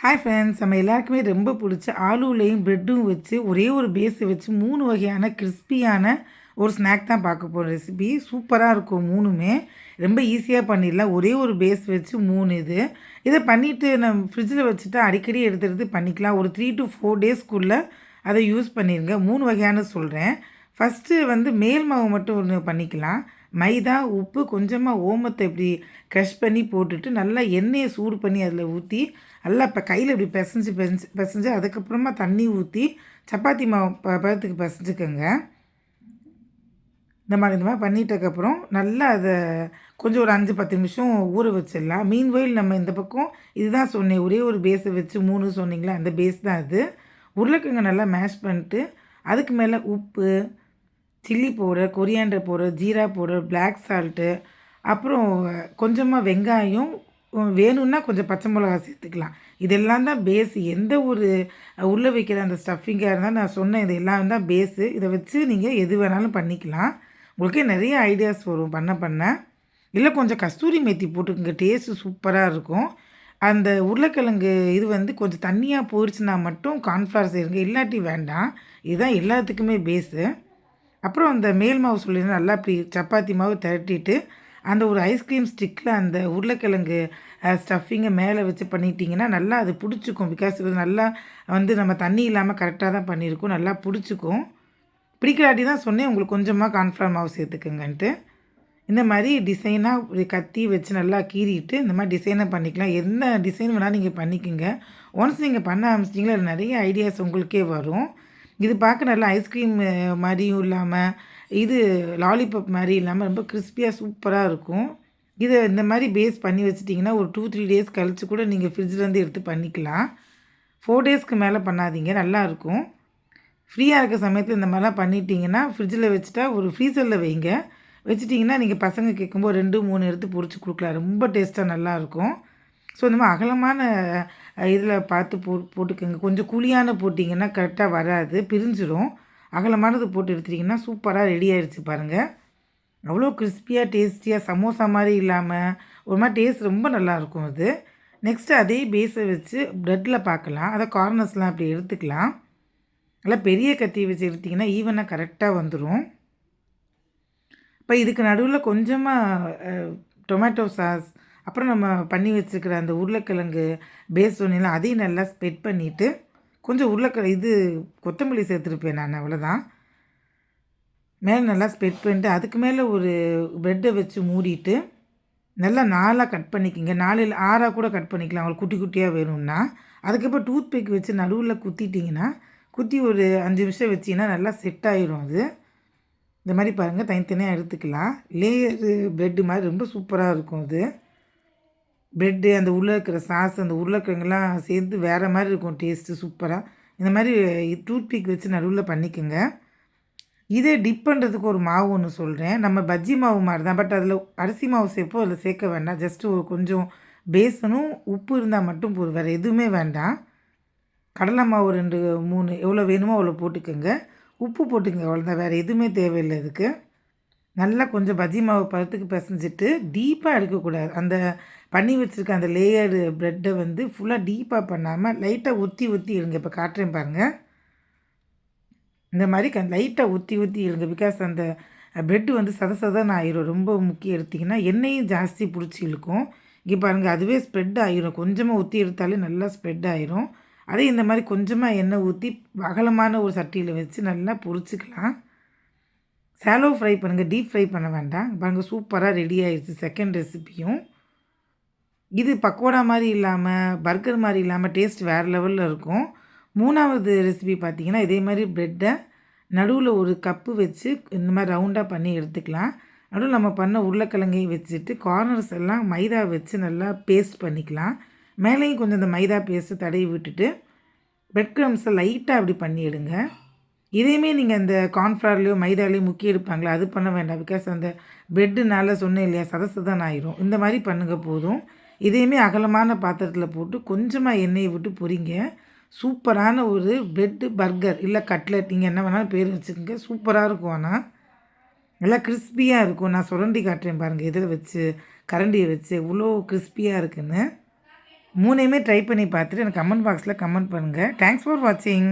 Hi friends, நம்ம எல்லாருக்குமே ரொம்ப பிடிச்ச ஆலூலையும் ப்ரெட்டும் வச்சு ஒரே ஒரு பேஸை வச்சு 3 வகையான கிறிஸ்பியான ஒரு ஸ்நாக் தான் பார்க்க போகிறோம். ரெசிபி சூப்பராக இருக்கும். 3மே ரொம்ப ஈஸியாக பண்ணிடலாம். ஒரே ஒரு பேஸ் வச்சு 3 இதை பண்ணிவிட்டு நம்ம ஃப்ரிட்ஜில் வச்சுட்டு அடிக்கடி எடுத்து எடுத்து பண்ணிக்கலாம். ஒரு 3 to 4 டேஸ்க்குள்ளே அதை யூஸ் பண்ணிடுங்க. 3 வகையான சொல்கிறேன். ஃபஸ்ட்டு மேல் மாவு மட்டும் ஒன்று பண்ணிக்கலாம். மைதா, உப்பு, கொஞ்சமாக ஓமத்தை இப்படி க்ரஷ் பண்ணி போட்டுட்டு நல்லா எண்ணெயை சூடு பண்ணி அதில் ஊற்றி நல்லா இப்போ கையில் இப்படி பிசைஞ்சு அதுக்கப்புறமா தண்ணி ஊற்றி சப்பாத்தி மாவு பதத்துக்கு பிசைஞ்சுக்கோங்க. இந்த மாதிரி பண்ணிட்டதுக்கப்புறம் நல்லா அதை கொஞ்சம் ஒரு 5-10 நிமிஷம் ஊற வச்சிடலாம். மீன்வெயில் நம்ம இந்த பக்கம் இதுதான் சொன்னேன், ஒரே ஒரு பேஸை வச்சு 3 சொன்னீங்களா, அந்த பேஸ் தான் அது. உருளைக்கிழங்கு நல்லா மேஷ் பண்ணிட்டு அதுக்கு மேலே உப்பு, chilli powder, coriander powder, jeera powder, black salt, அப்புறம் கொஞ்சமாக வெங்காயம், வேணும்னா கொஞ்சம் பச்சை மிளகா சேர்த்துக்கலாம். இதெல்லாம் தான் பேஸு. எந்த ஒரு உள்ளே வைக்கிற அந்த ஸ்டஃபிங்காக இருந்தால் நான் சொன்னேன், இது எல்லாம் தான் பேஸு. இதை வச்சு நீங்கள் எது வேணாலும் பண்ணிக்கலாம். உங்களுக்கே நிறைய ஐடியாஸ் வரும் பண்ண. இல்லை கொஞ்சம் கஸ்தூரி மேத்தி போட்டுக்கோங்க, டேஸ்ட்டு சூப்பராக இருக்கும். அந்த உருளைக்கிழங்கு இது கொஞ்சம் தண்ணியாக போயிடுச்சுன்னா மட்டும் கார்ன்ஃப்ளவர் சேருங்க, இல்லாட்டி வேண்டாம். இதுதான் எல்லாத்துக்குமே பேஸு. அப்புறம் அந்த மேல் மாவு சொல்லியிருந்தேன், நல்லா இப்படி சப்பாத்தி மாவு திரட்டிட்டு அந்த ஒரு ஐஸ்கிரீம் ஸ்டிக்கில் அந்த உருளைக்கிழங்கு ஸ்டஃபிங்கை மேலே வச்சு பண்ணிட்டீங்கன்னா நல்லா அது பிடிச்சிக்கும். பிகாஸ் இது நல்லா நம்ம தண்ணி இல்லாமல் கரெக்டாக தான் பண்ணியிருக்கோம், நல்லா பிடிச்சிக்கும். பிடிக்கலாட்டி தான் சொன்னேன் உங்களுக்கு கொஞ்சமாக கார்ன்ஃப்ளவர் மாவு சேர்த்துக்குங்கன்ட்டு. இந்த மாதிரி டிசைனாக ஒரு கத்தி வச்சு நல்லா கீறிட்டு இந்த மாதிரி டிசைனாக பண்ணிக்கலாம். என்ன டிசைன் வேணாலும் நீங்கள் பண்ணிக்கோங்க. ஒன்ஸ் நீங்கள் பண்ண ஆரம்பிச்சிட்டிங்களா நிறைய ஐடியாஸ் உங்களுக்கே வரும். இது பார்க்க நல்லா ஐஸ்கிரீம் மாதிரியும் இல்லாமல், இது லாலிபாப் மாதிரி இல்லாமல் ரொம்ப கிறிஸ்பியாக சூப்பராக இருக்கும். இதை இந்த மாதிரி பேஸ் பண்ணி வச்சுட்டிங்கன்னா ஒரு 2-3 டேஸ் கழித்து கூட நீங்கள் ஃப்ரிட்ஜிலேருந்து எடுத்து பண்ணிக்கலாம். 4 டேஸ்க்கு மேலே பண்ணாதீங்க, நல்லாயிருக்கும். ஃப்ரீயாக இருக்க சமயத்தில் இந்த மாதிரிலாம் பண்ணிட்டீங்கன்னா ஃப்ரிட்ஜில் வச்சுட்டா ஒரு ஃப்ரீசரில் வைங்க. வச்சுட்டிங்கன்னா நீங்கள் பசங்க கேட்கும்போது 2-3 எடுத்து பொரிச்சு கொடுக்கலாம். ரொம்ப டேஸ்ட்டாக நல்லாயிருக்கும். ஸோ இந்த மாதிரி அகலமான இதில் பார்த்து போட்டுக்கோங்க. கொஞ்சம் குழியான போட்டிங்கன்னா கரெக்டாக வராது, பிரிஞ்சிடும். அகலமானது போட்டு எடுத்துட்டிங்கன்னா சூப்பராக ரெடி ஆகிடுச்சு பாருங்கள். அவ்வளோ கிறிஸ்பியாக டேஸ்டியாக சமோசா மாதிரி இல்லாமல் ஒரு மாதிரி டேஸ்ட் ரொம்ப நல்லாயிருக்கும் அது. நெக்ஸ்ட்டு அதே பேஸை வச்சு ப்ரெட்டில் பார்க்கலாம். அதை கார்னர்ஸ்லாம் அப்படி எடுத்துக்கலாம். நல்லா பெரிய கத்தி வச்சு எடுத்திங்கன்னா ஈவனாக கரெக்டாக வந்துடும். இப்போ இதுக்கு நடுவில் கொஞ்சமாக டொமேட்டோ சாஸ், அப்புறம் நம்ம பண்ணி வச்சுருக்கிற அந்த உருளைக்கிழங்கு பேஸ் சொன்னீங்களா, அதையும் நல்லா ஸ்ப்ரெட் பண்ணிவிட்டு கொஞ்சம் கொத்தமல்லி சேர்த்துருப்பேன் நான், அவ்வளோதான். மேலே நல்லா ஸ்ப்ரெட் பண்ணிட்டு அதுக்கு மேலே ஒரு ப்ரெட்டை வச்சு மூடிட்டு நல்லா 4ஆக கட் பண்ணிக்கோங்க. 4 இல்லை 6ஆக கூட கட் பண்ணிக்கலாம் அவங்களுக்கு குட்டி குட்டியாக வேணும்னா. அதுக்கப்புறம் டூத் பிக் வச்சு நடுவில் குத்திட்டிங்கன்னா, குத்தி ஒரு 5 நிமிஷம் வச்சிங்கன்னா நல்லா செட் ஆகிரும் அது. இந்த மாதிரி பாருங்கள், தனித்தனியாக எடுத்துக்கலாம். லேயரு ப்ரெட்டு மாதிரி ரொம்ப சூப்பராக இருக்கும் அது. ப்ரெட்டு அந்த உள்ளே இருக்கிற சாஸ், அந்த உருளைக்கிழங்குலாம் சேர்ந்து வேறு மாதிரி இருக்கும் டேஸ்ட்டு சூப்பராக. இந்த மாதிரி டூத் பிக் வச்சு நடுவில் பண்ணிக்கோங்க. இதே டிப் பண்ணுறதுக்கு ஒரு மாவு ஒன்று சொல்கிறேன். நம்ம பஜ்ஜி மாவு மாதிரி தான், பட் அதில் அரிசி மாவு சேர்ப்போம், அதில் சேர்க்க வேண்டாம். ஜஸ்ட்டு ஒரு கொஞ்சம் பேசனும் உப்பு இருந்தால் மட்டும் போதும், வேறு எதுவுமே வேண்டாம். கடலை மாவு 2-3 எவ்வளோ வேணுமோ அவ்வளோ போட்டுக்கோங்க. உப்பு போட்டுக்கோங்க, அவ்வளோதான். வேறு எதுவுமே தேவையில்லை இதுக்கு. நல்லா கொஞ்சம் பஜ்ஜி மாவு பழத்துக்கு பிசைஞ்சிட்டு டீப்பாக எடுக்கக்கூடாது. அந்த பண்ணி வச்சுருக்க அந்த லேயர்டு ப்ரெட்டை ஃபுல்லாக டீப்பாக பண்ணாமல் லைட்டாக ஊற்றி இருங்க. இப்போ காட்டுறேன் பாருங்கள். இந்த மாதிரி லைட்டாக ஊற்றி இருங்க. பிகாஸ் அந்த ப்ரெட்டு சதன்னு ஆயிரும். ரொம்ப முக்கியம் எடுத்திங்கன்னா எண்ணெயும் ஜாஸ்தி பிடிச்சி இழுக்கும். இங்கே பாருங்கள், அதுவே ஸ்ப்ரெட் ஆகிரும். கொஞ்சமாக ஊற்றி எடுத்தாலே நல்லா ஸ்ப்ரெட் ஆயிரும். அதே இந்த மாதிரி கொஞ்சமாக எண்ணெய் ஊற்றி அகலமான ஒரு சட்டியில் வச்சு நல்லா பொரிச்சிக்கலாம். சாலோ ஃப்ரை பண்ணுங்கள், டீப் ஃப்ரை பண்ண வேண்டாம். பாருங்கள், சூப்பராக ரெடி ஆகிடுச்சு செகண்ட் ரெசிப்பியும். இது பக்கோடா மாதிரி இல்லாமல் பர்கர் மாதிரி இல்லாமல் டேஸ்ட் வேறு லெவலில் இருக்கும். 3வது ரெசிபி பார்த்திங்கன்னா, இதே மாதிரி ப்ரெட்டை நடுவில் ஒரு கப்பு வச்சு இந்த மாதிரி ரவுண்டாக பண்ணி எடுத்துக்கலாம். நடுவில் நம்ம பண்ண உருளைக்கிழங்கையும் வச்சுட்டு கார்னர்ஸ் எல்லாம் மைதா வச்சு நல்லா பேஸ்ட் பண்ணிக்கலாம். மேலேயும் கொஞ்சம் இந்த மைதா பேஸ்ட்டு தடவி விட்டுட்டு ப்ரெட் க்ரம்ஸை லைட்டாக அப்படி பண்ணி எடுங்க. இதையுமே நீங்கள் இந்த கார்ன்ஃப்ளவர்லேயோ மைதாலேயோ முக்கி எடுப்பாங்களா, அது பண்ண வேண்டாம். பிகாஸ் அந்த ப்ரெட்டுனால சொன்னேன் இல்லையா, சதசதான் ஆயிரும். இந்த மாதிரி பண்ணுங்க போதும். இதையுமே அகலமான பாத்திரத்தில் போட்டு கொஞ்சமாக எண்ணெயை விட்டு பொரிங்க. சூப்பரான ஒரு ப்ரெட்டு பர்கர் இல்லை கட்லெட், நீங்கள் என்ன வேணாலும் பேர் வச்சுக்கோங்க, சூப்பராக இருக்கும். ஆனால் நல்லா கிறிஸ்பியாக இருக்கும். நான் சுரண்டி காட்டுறேன் பாருங்கள், இதில் வச்சு கரண்டியை வச்சு இவ்வளோ கிறிஸ்பியாக இருக்குன்னு. 3யுமே ட்ரை பண்ணி பார்த்துட்டு எனக்கு கமெண்ட் பாக்ஸில் கமெண்ட் பண்ணுங்கள். தேங்க்ஸ் ஃபார் வாட்சிங்.